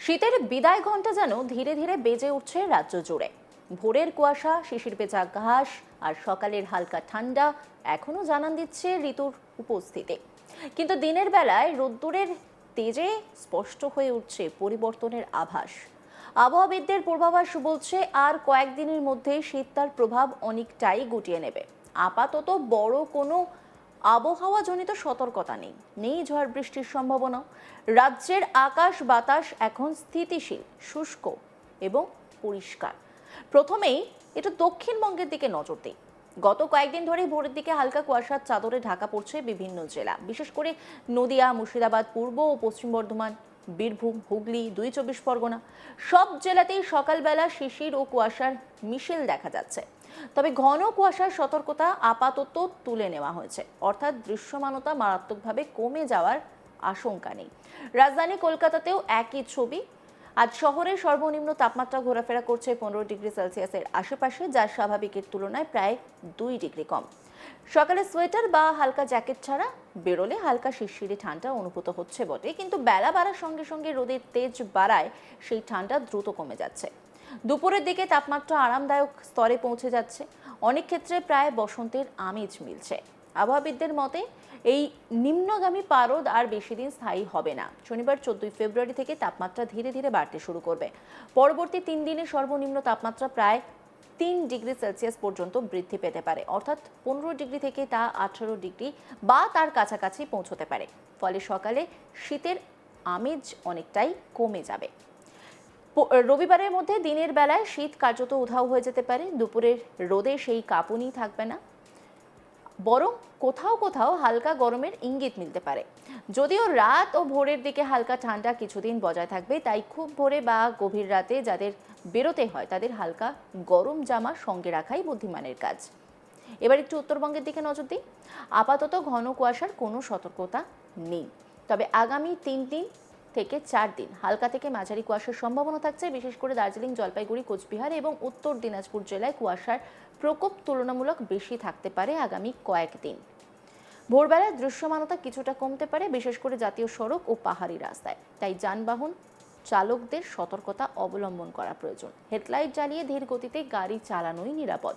শীতের বিদায় ঘণ্টা যেন ধীরে ধীরে বেজে উঠছে রাজ্য জুড়ে। ভোরের কুয়াশা, শিশির ভেজা ঘাস আর সকালের হালকা ঠান্ডা এখনো জানান দিচ্ছে ঋতুর উপস্থিতি। কিন্তু দিনের বেলায় রোদ্দুরের তেজে স্পষ্ট হয়ে উঠছে পরিবর্তনের আভাস। আবহাওয়াবিদদের পূর্বাভাস বলছে আর কয়েকদিনের মধ্যে শীত তার প্রভাব অনেকটাই গুটিয়ে নেবে। আপাতত বড় কোনো আবহাওয়াজনিত সতর্কতা নেই, নেই ঝড় বৃষ্টির সম্ভাবনা। রাজ্যের আকাশ বাতাস এখন স্থিতিশীল, শুষ্ক এবং পরিষ্কার। প্রথমেই একটু দক্ষিণবঙ্গের দিকে নজর দিই। গত কয়েকদিন ধরেই ভোরের দিকে হালকা কুয়াশার চাদরে ঢাকা পড়ছে বিভিন্ন জেলা, বিশেষ করে নদিয়া, মুর্শিদাবাদ, পূর্ব ও পশ্চিম বর্ধমান, বীরভূম, হুগলি, ২ চব্বিশ পরগনা। সব জেলাতেই সকালবেলা শিশির ও কুয়াশার মিশেল দেখা যাচ্ছে। তবে ঘন কুয়াশার সতর্কতা আপাতত তুলে নেওয়া হয়েছে, অর্থাৎ দৃশ্যমানতা মারাত্মকভাবে কমে যাওয়ার আশঙ্কা নেই। রাজধানী কলকাতাতেও একই ছবি। আজ শহরের সর্বনিম্ন তাপমাত্রা ঘোরাফেরা করছে 15 ডিগ্রি সেলসিয়াসের আশেপাশে, যা স্বাভাবিকের তুলনায় প্রায় 2 ডিগ্রি কম। সকালে সোয়েটার বা হালকা জ্যাকেট ছাড়া বেরোলে হালকা শিরশিরে ঠান্ডা অনুভূত হচ্ছে বটে, কিন্তু বেলা বাড়ার সঙ্গে সঙ্গে রোদের তেজ বাড়ায় সেই ঠান্ডা দ্রুত কমে যাচ্ছে। দুপুরের দিকে তাপমাত্রা আরামদায়ক স্তরে পৌঁছে যাচ্ছে, অনেক ক্ষেত্রে প্রায় বসন্তের আমেজ মিলছে। আবহাওয়াবিদদের মতে এই নিম্নগামী পারদ আর বেশি দিন স্থায়ী হবে না। শনিবার 14 ফেব্রুয়ারি থেকে তাপমাত্রা ধীরে ধীরে বাড়তে শুরু করবে। পরবর্তী 3 দিনে সর্বনিম্ন তাপমাত্রা প্রায় 3 ডিগ্রি সেলসিয়াস পর্যন্ত বৃদ্ধি পেতে পারে, অর্থাৎ 15 ডিগ্রি থেকে তা 18 ডিগ্রি বা তার কাছাকাছি পৌঁছতে পারে। ফলে সকালে শীতের আমেজ অনেকটাই কমে যাবে। রবিবারের মধ্যে দিনের বেলায় শীত কার্যত উধাও হয়ে যেতে পারে। দুপুরের রোদে সেই কাঁপুনি থাকবে না, বরং কোথাও কোথাও হালকা গরমের ইঙ্গিত মিলতে পারে। যদিও রাত ও ভোরের দিকে হালকা ঠান্ডা কিছুদিন বজায় থাকবে, তাই খুব ভোরে বা গভীর রাতে যাদের বেরোতে হয় তাদের হালকা গরম জামা সঙ্গে রাখাই বুদ্ধিমানের কাজ। এবার একটু উত্তরবঙ্গের দিকে নজর দিই। আপাতত ঘন কুয়াশার কোনো সতর্কতা নেই, তবে আগামী 3 দিন থেকে 4 দিন হালকা থেকে মাঝারি কুয়াশার সম্ভাবনা থাকছে। বিশেষ করে দার্জিলিং, জলপাইগুড়ি, কোচবিহার এবং উত্তর দিনাজপুর জেলায় কুয়াশার প্রকোপ তুলনামূলক বেশি থাকতে পারে আগামী কয়েকদিন। ভোরবেলায় দৃশ্যমানতা কিছুটা কমতে পারে, বিশেষ করে জাতীয় সড়ক ও পাহাড়ি রাস্তায়, তাই যানবাহন চালকদের সতর্কতা অবলম্বন করা প্রয়োজন। হেডলাইট জ্বালিয়ে ধীর গতিতে গাড়ি চালানোই নিরাপদ।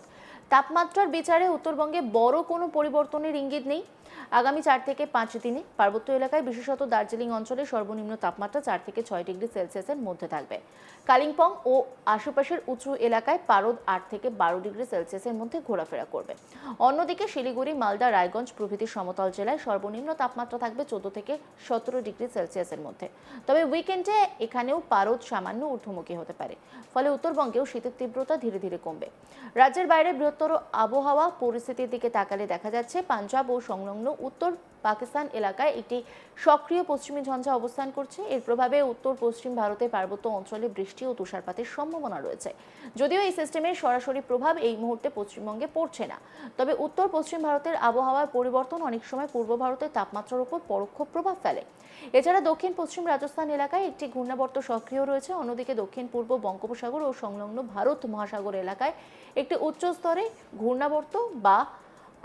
তাপমাত্রার বিচারে উত্তরবঙ্গে বড় কোনো পরিবর্তনের ইঙ্গিত নেই। আগামী 4 থেকে 5 দিনে পার্বত্য এলাকায়, বিশেষত দার্জিলিং অঞ্চলে সর্বনিম্ন তাপমাত্রা 4 থেকে 6 ডিগ্রি সেলসিয়াসের মধ্যে থাকবে। কালিম্পং ও আশেপাশের উঁচু এলাকায় পারদ 8 থেকে 12 ডিগ্রি সেলসিয়াসের মধ্যে ঘোরাফেরা করবে। অন্যদিকে শিলিগুড়ি, মালদা, রায়গঞ্জ প্রভৃতি সমতল জেলায় সর্বনিম্ন তাপমাত্রা থাকবে 14 থেকে 17 ডিগ্রি সেলসিয়াসের মধ্যে। তবে উইকেন্ডে এখানেও পারদ সামান্য ঊর্ধ্বমুখী হতে পারে। ফলে উত্তরবঙ্গেও শীতের তীব্রতা ধীরে ধীরে কমবে। রাজ্যের বাইরে বৃহত্তর আবহাওয়া পরিস্থিতির দিকে তাকালে দেখা যাচ্ছে পাঞ্জাব ও সংলগ্ন উত্তর পাকিস্তান এলাকায় একটি সক্রিয় পশ্চিমী ঝঞ্ঝা অবস্থান করছে। এর প্রভাবে উত্তর পশ্চিম ভারতের পার্বত্য অঞ্চলে বৃষ্টি ও তুষারপাতের সম্ভাবনা রয়েছে। যদিও এই সিস্টেমের সরাসরি প্রভাব এই মুহূর্তে পশ্চিমবঙ্গে পড়ছে না, তবে উত্তর পশ্চিম ভারতের আবহাওয়ার পরিবর্তন অনেক সময় পূর্ব ভারতের তাপমাত্রার উপর পরোক্ষ প্রভাব ফেলে। এছাড়া দক্ষিণ পশ্চিম রাজস্থান এলাকায় একটি ঘূর্ণাবর্ত সক্রিয় রয়েছে। অন্যদিকে দক্ষিণ পূর্ব বঙ্গোপসাগর ও সংলগ্ন ভারত মহাসাগর এলাকায় একটি উচ্চ স্তরে ঘূর্ণাবর্ত বা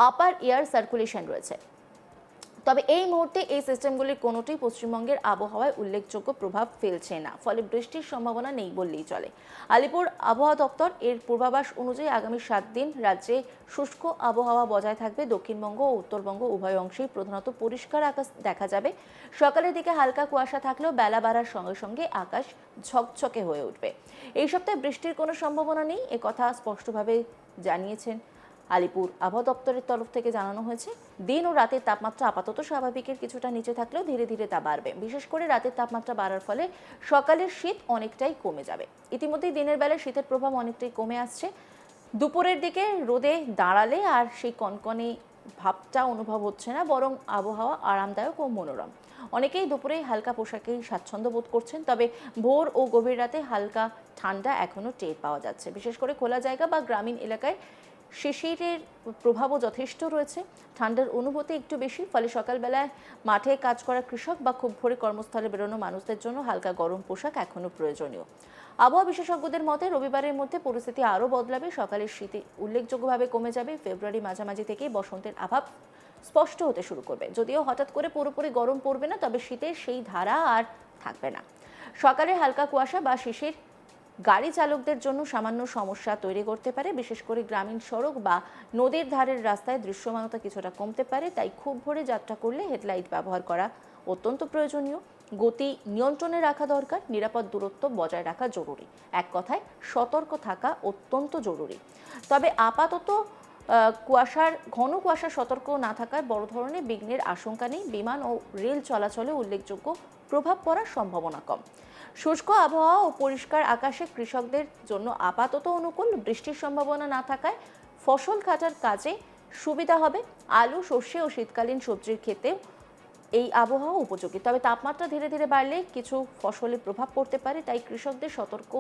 আপার এয়ার সার্কুলেশন রয়েছে। তবে এই মুহূর্তে এই সিস্টেমগুলির কোনোটি পশ্চিমবঙ্গের আবহাওয়ায় উল্লেখযোগ্য প্রভাব ফেলছে না, ফলে বৃষ্টির সম্ভাবনা নেই বললেই চলে। আলিপুর আবহাওয়া দপ্তর এর পূর্বাভাস অনুযায়ী আগামী 7 দিন রাজ্যে শুষ্ক আবহাওয়া বজায় থাকবে। দক্ষিণবঙ্গ ও উত্তরবঙ্গ উভয় অংশেই প্রধানত পরিষ্কার আকাশ দেখা যাবে। সকালের দিকে হালকা কুয়াশা থাকলেও বেলা বাড়ার সঙ্গে সঙ্গে আকাশ ঝকঝকে হয়ে উঠবে। এই সপ্তাহে বৃষ্টির কোনো সম্ভাবনা নেই, একথা স্পষ্টভাবে জানিয়েছেন আলিপুর আবহাওয়া দপ্তরের তরফ থেকে জানানো হয়েছে। দিন ও রাতের তাপমাত্রা আপাতত স্বাভাবিকের কিছুটা নিচে থাকলেও ধীরে ধীরে তা বাড়বে। বিশেষ করে রাতের তাপমাত্রা বাড়ার ফলে সকালের শীত অনেকটাই কমে যাবে। ইতিমধ্যেই দিনের বেলায় শীতের প্রভাব অনেকটাই কমে আসছে। দুপুরের দিকে রোদে দাঁড়ালে আর সেই কনকনে ভাবটা অনুভব হচ্ছে না, বরং আবহাওয়া আরামদায়ক ও মনোরম। অনেকেই দুপুরে হালকা পোশাকেই স্বাচ্ছন্দ্য বোধ করছেন, তবে ভোর ও গভীর রাতে হালকা ঠান্ডা এখনও টের পাওয়া যাচ্ছে। বিশেষ করে খোলা জায়গা বা গ্রামীণ এলাকায় শিশিরের প্রভাবও যথেষ্ট রয়েছে। ঠান্ডার অনুভূতি একটু বেশি, ফলে সকালবেলায় মাঠে কাজ করা কৃষক বা খুব ভোরে কর্মস্থলে বেরোনো মানুষদের জন্য হালকা গরম পোশাক এখনও প্রয়োজনীয়। আবহাওয়া বিশেষজ্ঞদের মতে রবিবারের মধ্যে পরিস্থিতি আরও বদলাবে। সকালের শীতে উল্লেখযোগ্যভাবে কমে যাবে। ফেব্রুয়ারি মাঝামাঝি থেকেই বসন্তের আভাব স্পষ্ট হতে শুরু করবে। যদিও হঠাৎ করে পুরোপুরি গরম পড়বে না, তবে শীতের সেই ধারা আর থাকবে না। সকালে হালকা কুয়াশা বা শিশির গাড়ি চালকদের জন্য সামান্য সমস্যা তৈরি করতে পারে, বিশেষ করে গ্রামীণ সড়ক বা নদীর ধারের রাস্তায় দৃশ্যমানতা কিছুটা কমতে পারে। তাই খুব ভোরে যাত্রা করলে হেডলাইট ব্যবহার করা অত্যন্ত প্রয়োজনীয়। গতি নিয়ন্ত্রণে রাখা দরকার, নিরাপদ দূরত্ব বজায় রাখা জরুরি। এক কথায় সতর্ক থাকা অত্যন্ত জরুরি। তবে আপাতত ঘন কুয়াশার সতর্ক না থাকায় বড় ধরনের বিঘ্নের আশঙ্কা নেই। বিমান ও রেল চলাচলে উল্লেখযোগ্য প্রভাব পড়ার সম্ভাবনা কম। শুষ্ক আবহাওয়া ও পরিষ্কার আকাশে কৃষকদের জন্য আপাতত অনুকূল। বৃষ্টির সম্ভাবনা না থাকায় ফসল কাটার কাজে সুবিধা হবে। আলু, সর্ষে ও শীতকালীন সবজির ক্ষেতেও এই আবহাওয়া উপযোগী। তবে তাপমাত্রা ধীরে ধীরে বাড়লে কিছু ফসলে প্রভাব পড়তে পারে, তাই কৃষকদের সতর্ক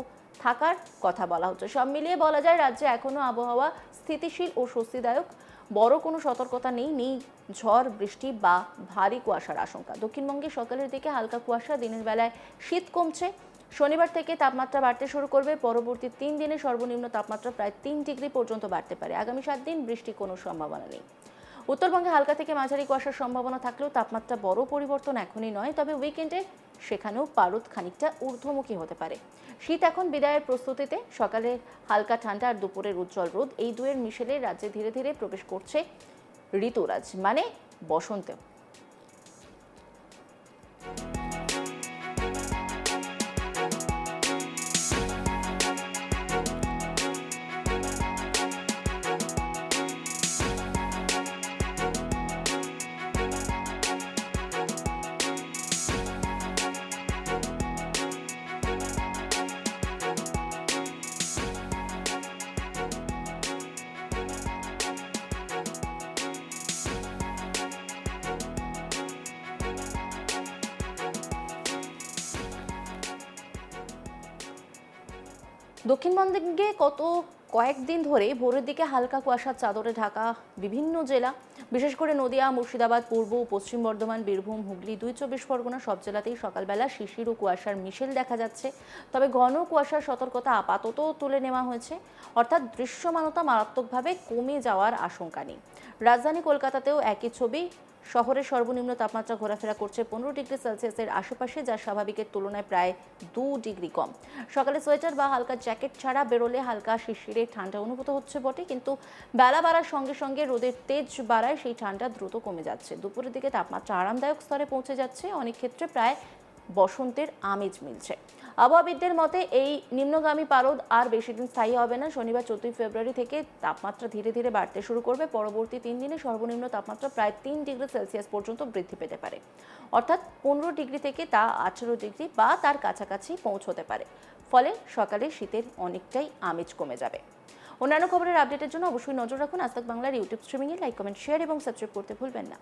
থাকার কথা বলা হচ্ছে। সব মিলিয়ে বলা যায় রাজ্যে এখনো আবহাওয়া স্থিতিশীল ও স্বস্তিদায়ক। বড় কোনো সতর্কতা নেই ঝড়, বৃষ্টি বা ভারী কুয়াশার আশঙ্কা। দক্ষিণবঙ্গে সকালের দিকে হালকা কুয়াশা, দিনের বেলায় শীত কমছে। শনিবার থেকে তাপমাত্রা বাড়তে শুরু করবে। পরবর্তী 3 দিনে সর্বনিম্ন তাপমাত্রা প্রায় 3 ডিগ্রি পর্যন্ত বাড়তে পারে। আগামী 7 দিন বৃষ্টির কোনো সম্ভাবনা নেই। উত্তরবঙ্গে হালকা থেকে মাঝারি কুয়াশার সম্ভাবনা থাকলেও তাপমাত্রা বড় পরিবর্তন এখনই নয়। তবে উইকেন্ডে সেখানেও পারদ খানিকটা ঊর্ধ্বমুখী হতে পারে। শীত এখন বিদায়ের প্রস্তুতিতে। সকালে হালকা ঠান্ডা আর দুপুরের উজ্জ্বল রোদ, এই দুয়ের মিশেলে রাজ্যে ধীরে ধীরে প্রবেশ করছে ঋতুরাজ, মানে বসন্ত। দক্ষিণবঙ্গে কয়েকদিন ধরে ভোরের দিকে হালকা কুয়াশার চাদরে ঢাকা বিভিন্ন জেলা, বিশেষ করে নদিয়া, মুর্শিদাবাদ, পূর্ব ও পশ্চিম বর্ধমান, বীরভূম, হুগলি, 2 চব্বিশ পরগনা সব জেলাতেই সকালবেলা শিশির ও কুয়াশার মিশেল দেখা যাচ্ছে। তবে ঘন কুয়াশার সতর্কতা আপাতত তুলে নেওয়া হয়েছে, অর্থাৎ দৃশ্যমানতা মারাত্মকভাবে কমে যাওয়ার আশঙ্কা নেই। রাজধানী কলকাতাতেও একই ছবি। শহরের সর্বনিম্ন তাপমাত্রা ঘোরাফেরা করছে 15 ডিগ্রি সেলসিয়াসের আশেপাশে, যা স্বাভাবিকের তুলনায় প্রায় 2 ডিগ্রি কম। সকালে সোয়েটার বা হালকা জ্যাকেট ছাড়া বেরোলে হালকা শিশিরে ঠান্ডা অনুভূত হচ্ছে বটে, কিন্তু বেলা বাড়ার সঙ্গে সঙ্গে রোদের তেজ বাড়ায় সেই ঠান্ডা দ্রুত কমে যাচ্ছে। দুপুরের দিকে তাপমাত্রা আরামদায়ক স্তরে পৌঁছে যাচ্ছে, অনেক ক্ষেত্রে প্রায় বসন্তের আমেজ মিলছে। আবহাওয়াবিদদের মতে এই নিম্নগামী পারদ আর বেশি দিন স্থায়ী হবে না। শনিবার 14 ফেব্রুয়ারি থেকে তাপমাত্রা ধীরে ধীরে বাড়তে শুরু করবে। পরবর্তী 3 দিনে সর্বনিম্ন তাপমাত্রা প্রায় 3 ডিগ্রি সেলসিয়াস পর্যন্ত বৃদ্ধি পেতে পারে, অর্থাৎ 15 ডিগ্রি থেকে তা 18 ডিগ্রি বা তার কাছাকাছি পৌঁছতে পারে। ফলে সকালে শীতের অনেকটাই আমেজ কমে যাবে। অন্যান্য খবরের আপডেটের জন্য অবশ্যই নজর রাখুন আজ তাক বাংলার ইউটিউব স্ট্রিমিংয়ে। লাইক, কমেন্ট, শেয়ার এবং সাবস্ক্রাইব করতে ভুলবেন না।